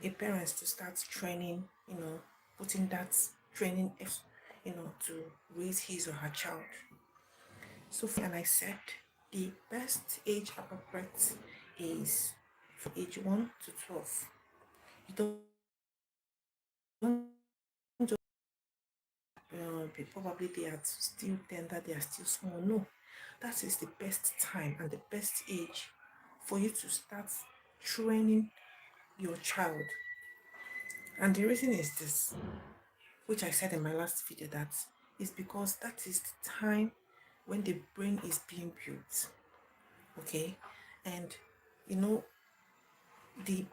a parent to start training, putting that training, to raise his or her child. So, and I said the best age appropriate is from age 1 to 12. You don't just, probably they are still tender, they are still small. No, that is the best time and the best age for you to start training your child. And the reason is this, which I said in my last video, that is because that is the time when the brain is being built. Okay, and you know the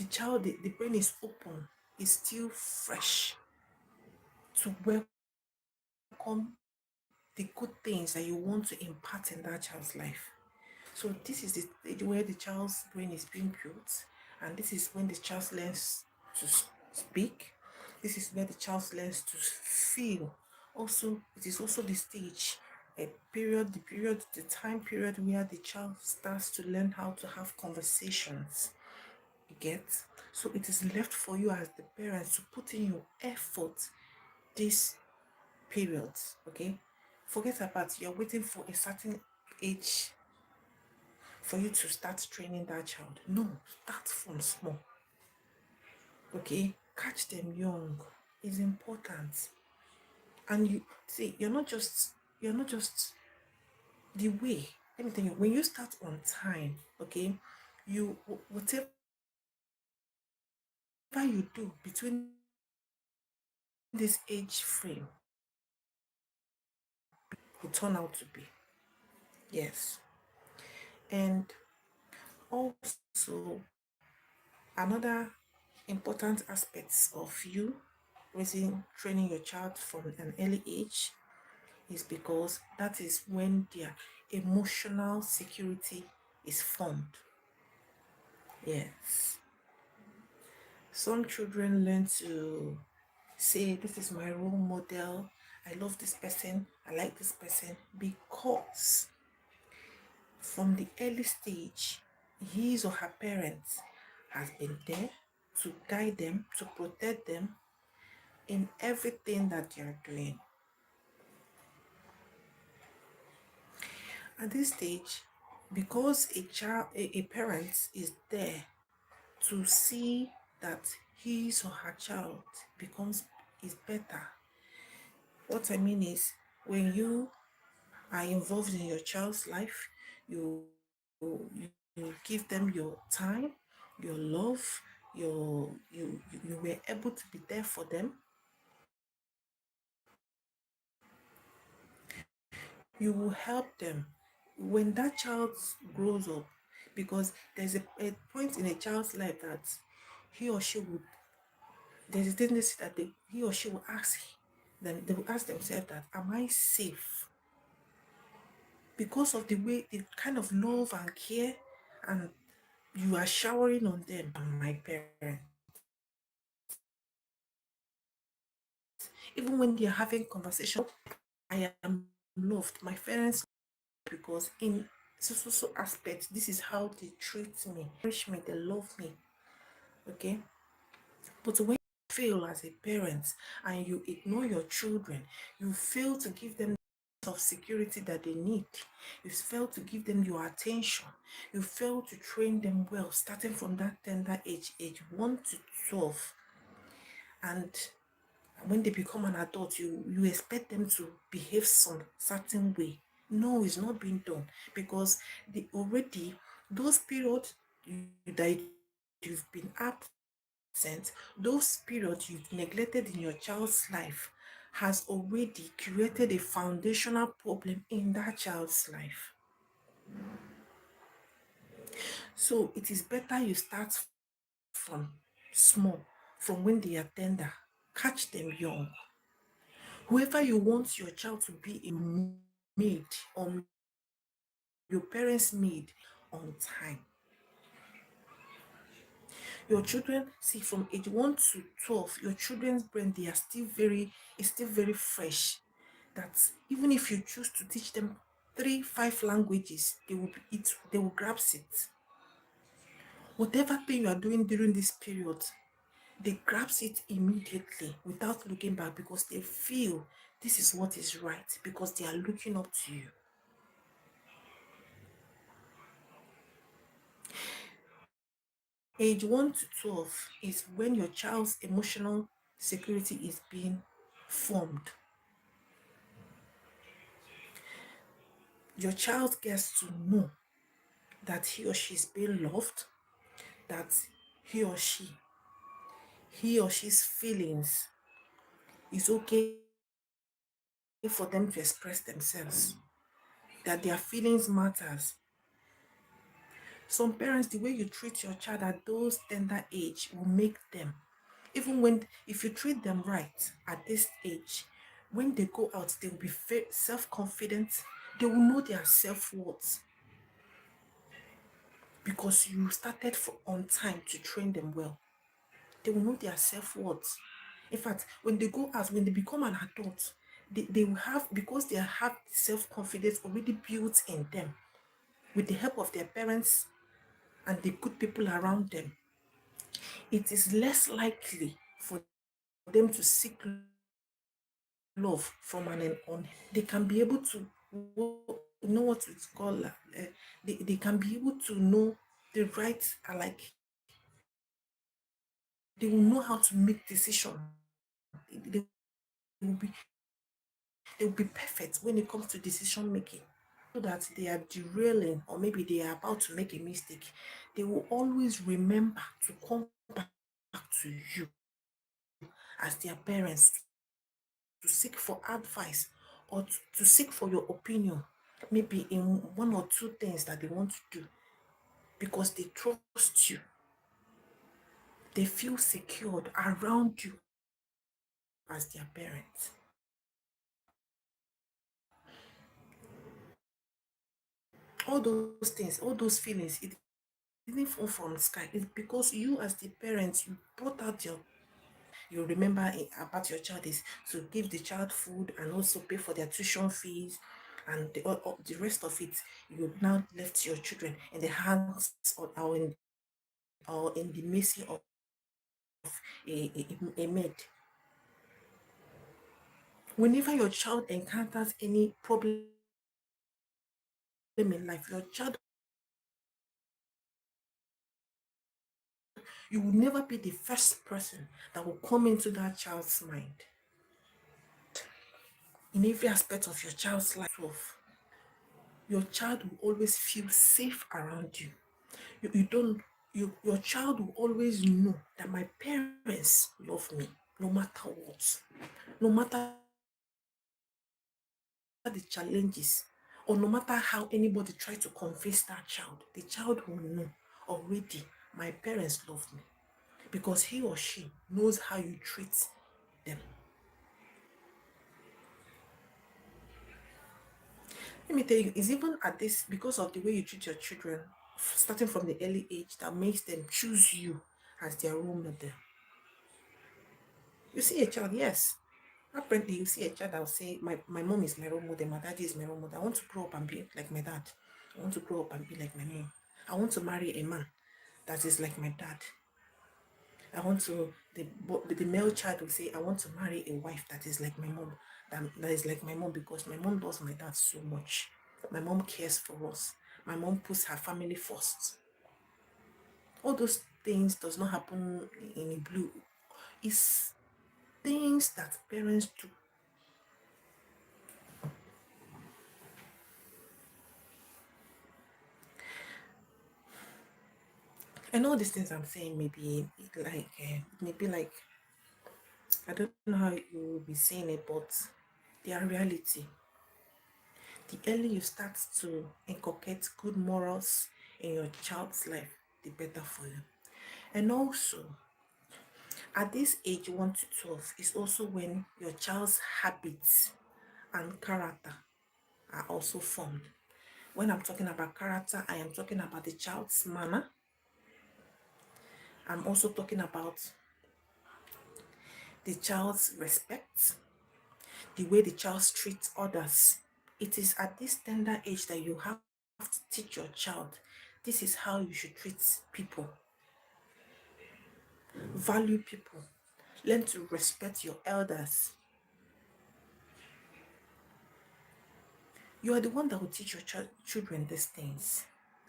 child, the brain is open, is still fresh to welcome the good things that you want to impart in that child's life. So this is the stage where the child's brain is being built, and this is when the child learns to speak. This is where the child learns to feel. Also, it is also the stage, the time period where the child starts to learn how to have conversations. You get? So it is left for you as the parents to put in your effort this period. Okay? Forget about you're waiting for a certain age for you to start training that child. No, start from small. Okay? Catch them young is important. And you see, you're not just the way. Let me tell you, when you start on time, okay, you whatever you do between this age frame will turn out to be. Yes. And also another important aspects of you training your child from an early age is because that is when their emotional security is formed. Yes. Some children learn to say, this is my role model. I love this person. I like this person because from the early stage, his or her parents has been there to guide them, to protect them in everything that they are doing. At this stage, because a parent is there to see that his or her child is better. What I mean is, when you are involved in your child's life, you give them your time, your love, you were able to be there for them. You will help them when that child grows up, because there's a point in a child's life that he or she would there's a tendency that he or she will ask them, they will ask themselves that, am I safe? Because of the way, the kind of love and care and you are showering on them. And my parents, even when they're having conversation, I am loved. My parents, because in so aspects, this is how they treat me, cherish me, they love me. Okay. But when you fail as a parent and you ignore your children, you fail to give them the of security that they need. You fail to give them your attention. You fail to train them well, starting from that tender age 1 to 12. And when they become an adult, you expect them to behave some certain way. No, it's not being done, because those periods that you've been absent, those periods you've neglected in your child's life has already created a foundational problem in that child's life. So it is better you start from small, from when they are tender. Catch them young. Whoever you want your child to be a maid, or your parents' maid, on time. Your children, see, from age 1 to 12, your children's brain, they are still very fresh. That even if you choose to teach them 3, 5 languages, they will grasp it. Whatever thing you are doing during this period, They grasp it immediately without looking back because they feel this is what is right because they are looking up to you. Age 1 to 12 is when your child's emotional security is being formed. Your child gets to know that he or she is being loved, that he or she, he or she's feelings is okay for them to express themselves, that their feelings matters. Some parents, the way you treat your child at those tender age will make them, even when, if you treat them right at this age, when they go out, they will be self-confident. They will know their self-worth because you started on time to train them well. They will know their self-worth. In fact, when they go out, when they become an adult, they will have, because they have self-confidence already built in them with the help of their parents and the good people around them, it is less likely for them to seek love from an on. They can be able to know what it's called. They can be able to know the right, they will know how to make decisions. They will be they will be perfect when it comes to decision making. So that they are derailing or maybe they are about to make a mistake, they will always remember to come back to you as their parents to seek for advice or to seek for your opinion, maybe in one or two things that they want to do, because they trust you. They feel secured around you as their parents. All those things, all those feelings, it didn't fall from the sky. It's because you as the parents, you brought out you remember about your child is to give the child food and also pay for their tuition fees, and the rest of it you now left your children in the hands of, or in the mercy of a maid. Whenever your child encounters any problem in life, your child, you will never be the first person that will come into that child's mind. In every aspect of your child's life, your child will always feel safe around you. You don't, your child will always know that my parents love me no matter what, no matter the challenges, or no matter how anybody tries to convince that child, the child will know already my parents love me because he or she knows how you treat them. Let me tell you, it's even at this, because of the way you treat your children, starting from the early age, that makes them choose you as their role model. You see a child, yes. Apparently, you see a child that will say, my mom is my role model, my daddy is my role model. I want to grow up and be like my dad. I want to grow up and be like my mom. I want to marry a man that is like my dad. I want to, the male child will say, I want to marry a wife that is like my mom, that is like my mom because my mom loves my dad so much. My mom cares for us. My mom puts her family first. All those things does not happen in a blue. It's things that parents do. And all these things I'm saying maybe like I don't know how you will be saying it, but they are reality. The earlier you start to inculcate good morals in your child's life, the better for you. And also, at this age 1 to 12 is also when your child's habits and character are also formed. When I'm talking about character, I am talking about the child's manner. I'm also talking about the child's respect, the way the child treats others. It is at this tender age that you have to teach your child this is how you should treat people value people, learn to respect your elders. You are the one that will teach your children these things.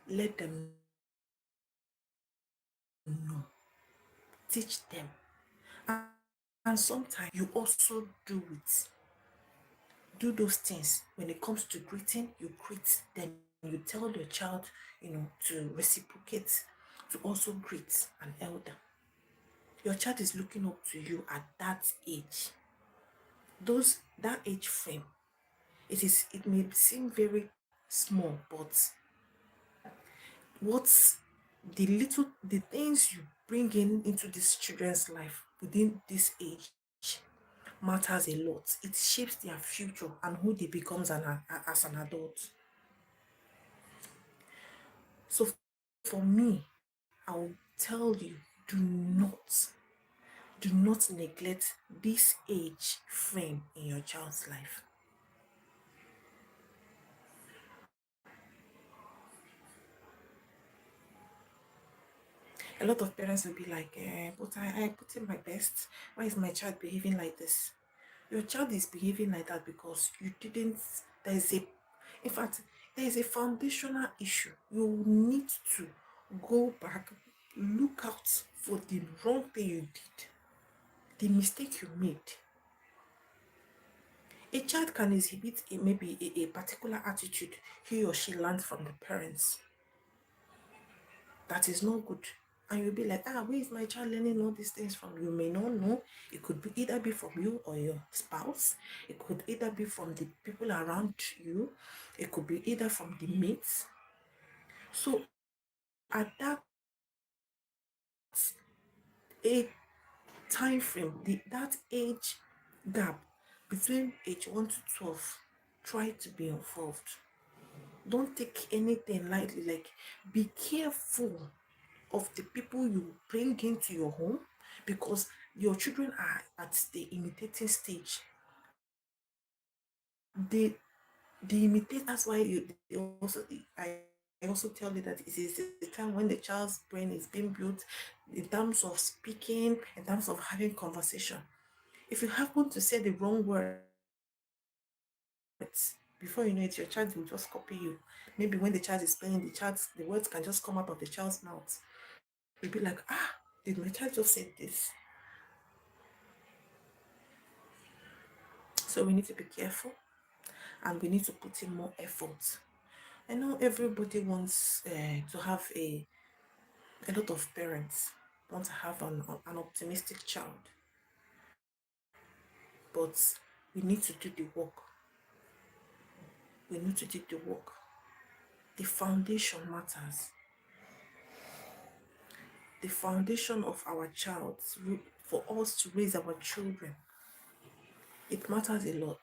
Let them know, teach them. And sometimes you also do those things. When it comes to greeting, you greet them. You tell your child, to reciprocate, to also greet an elder. Your child is looking up to you at that age. That age frame, it may seem very small, but what's the things you bring into this children's life within this age matters a lot. It shapes their future and who they become as an adult. So for me, I will tell you, do not neglect this age frame in your child's life. A lot of parents will be like, but I put in my best. Why is my child behaving like this? Your child is behaving like that because you didn't, in fact, there is a foundational issue. You need to go back, look out for the wrong thing you did, the mistake you made. A child can exhibit maybe a particular attitude he or she learned from the parents that is not good. And you'll be like, where is my child learning all these things from? You may not know. It could be either be from you or your spouse. It could either be from the people around you. It could be either from the mates. So at that a time frame, that age gap between age 1 to 12, try to be involved. Don't take anything lightly. Like, be careful of the people you bring into your home, because your children are at the imitating stage. They imitate. That's why I also tell you that it is the time when the child's brain is being built in terms of speaking, in terms of having conversation. If you happen to say the wrong words, before you know it, your child will just copy you. Maybe when the child is playing, the words can just come out of the child's mouth. You'll be like, did my child just say this? So we need to be careful, and we need to put in more effort. I know everybody wants to have a lot of parents want to have an optimistic child, but we need to do the work. We need to do the work. The foundation matters. The foundation of our child, for us to raise our children, it matters a lot.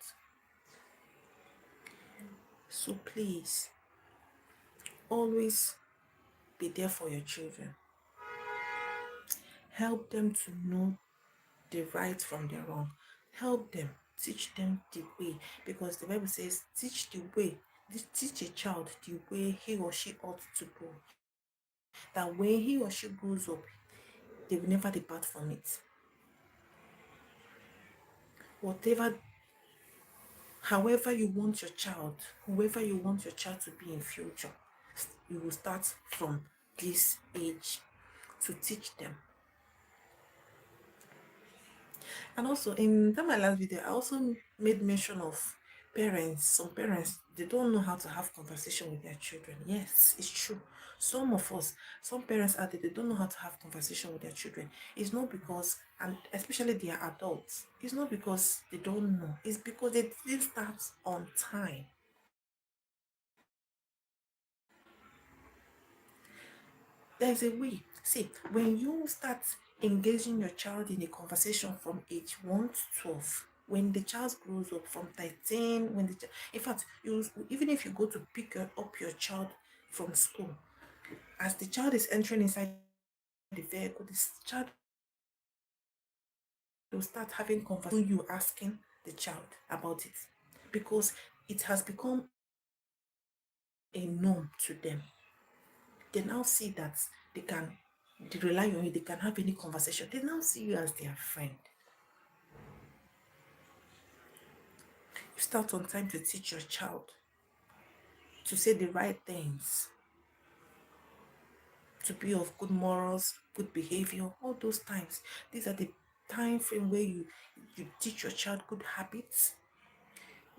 So please, always be there for your children. Help them to know the right from the wrong. Help them, teach them the way, because the Bible says, teach a child the way he or she ought to go, that when he or she grows up, they will never depart from it. However you want your child, whoever you want your child to be in future, you will start from this age to teach them. And also, in that my last video, I also made mention of parents. Some parents, they don't know how to have conversation with their children. Yes, it's true. Some parents out there, they don't know how to have conversation with their children. It's not because, and especially they are adults, it's not because they don't know. It's because they didn't start on time. There's a way. See, when you start engaging your child in a conversation from age 1 to 12, when the child grows up from 13, in fact, even if you go to pick up your child from school, as the child is entering inside the vehicle, this child will start having conversation, you asking the child about it, because it has become a norm to them. They now see that they can they rely on you, they can have any conversation, they now see you as their friend. You start on time to teach your child to say the right things, to be of good morals, good behavior, all those times. These are the time frame where you teach your child good habits.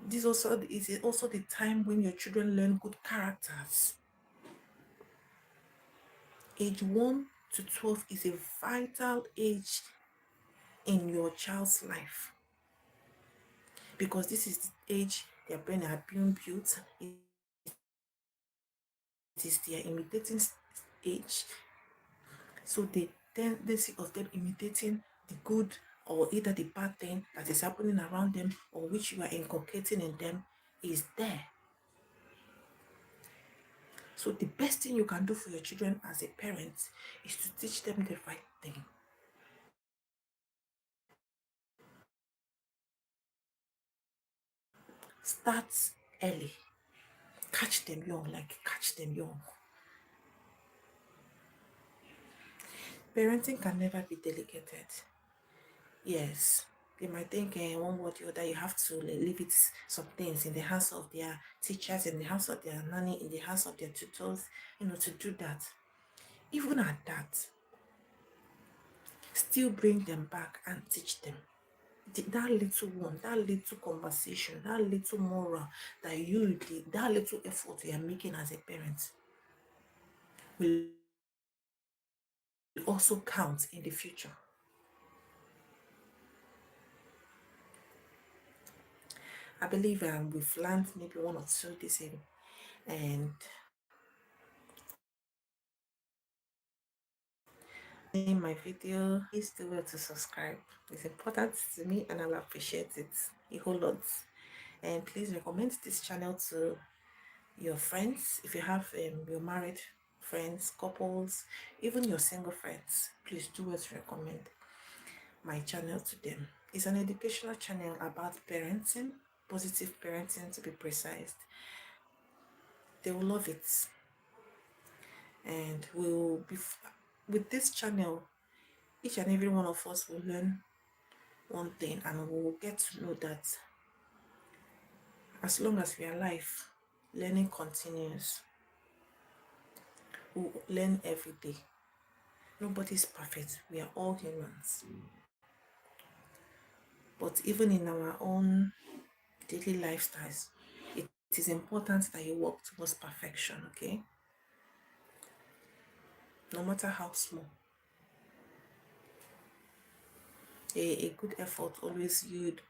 This also is also the time when your children learn good characters. Age 1 to 12 is a vital age in your child's life, because this is the age their brain are being built. It is their imitating age. So the tendency of them imitating the good or either the bad thing that is happening around them or which you are inculcating in them is there. So the best thing you can do for your children as a parent is to teach them the right thing. Start early. Catch them young, like catch them young. Parenting can never be delegated. Yes, they might think one word or the other, you have to leave it some things in the hands of their teachers, in the hands of their nanny, in the hands of their tutors, to do that. Even at that, still bring them back and teach them. That little one, that little conversation, that little moral that you did, that little effort you are making as a parent will also count in the future. I believe we've learned maybe one or two this evening, and in my video, please do well to subscribe. It's important to me and I will appreciate it a whole lot. And please recommend this channel to your friends. If you have your married friends, couples, even your single friends, please do well to recommend my channel to them. It's an educational channel about parenting, positive parenting to be precise. They will love it. And we'll be with this channel, each and every one of us will learn one thing, and we'll get to know that as long as we are alive, learning continues. We'll learn every day. Nobody's perfect. We are all humans. But even in our own daily lifestyles, it is important that you work towards perfection, okay? No matter how small. A good effort always yield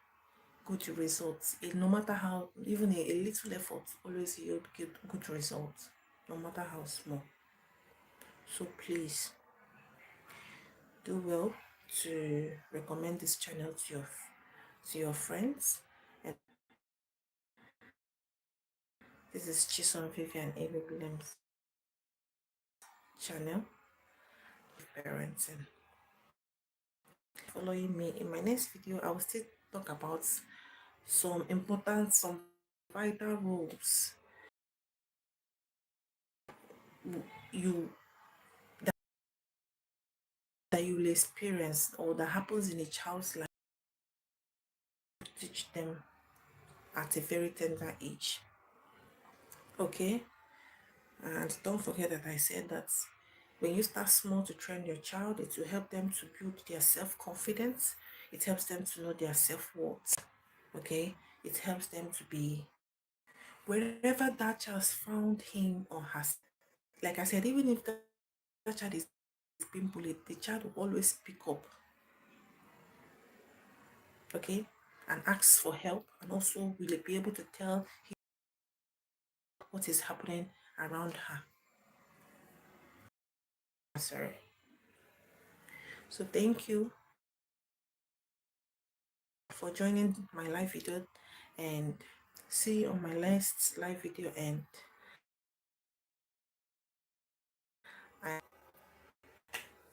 good results. No matter how, even a little effort always yield good results, no matter how small. So please do well to recommend this channel to your friends. And this is CHISOM VIVIAN Williams channel, parenting. Following me in my next video, I will still talk about some vital roles you that you will experience or that happens in a child's life, teach them at a very tender age. Okay, and don't forget that I said that when you start small to train your child, it will help them to build their self-confidence. It helps them to know their self-worth. Okay, it helps them to be wherever that child found him or herself. Like I said, even if that child is being bullied, the child will always speak up, okay, and ask for help, and also will be able to tell what is happening around her. Sorry. So thank you for joining my live video, and see you on my next live video. And I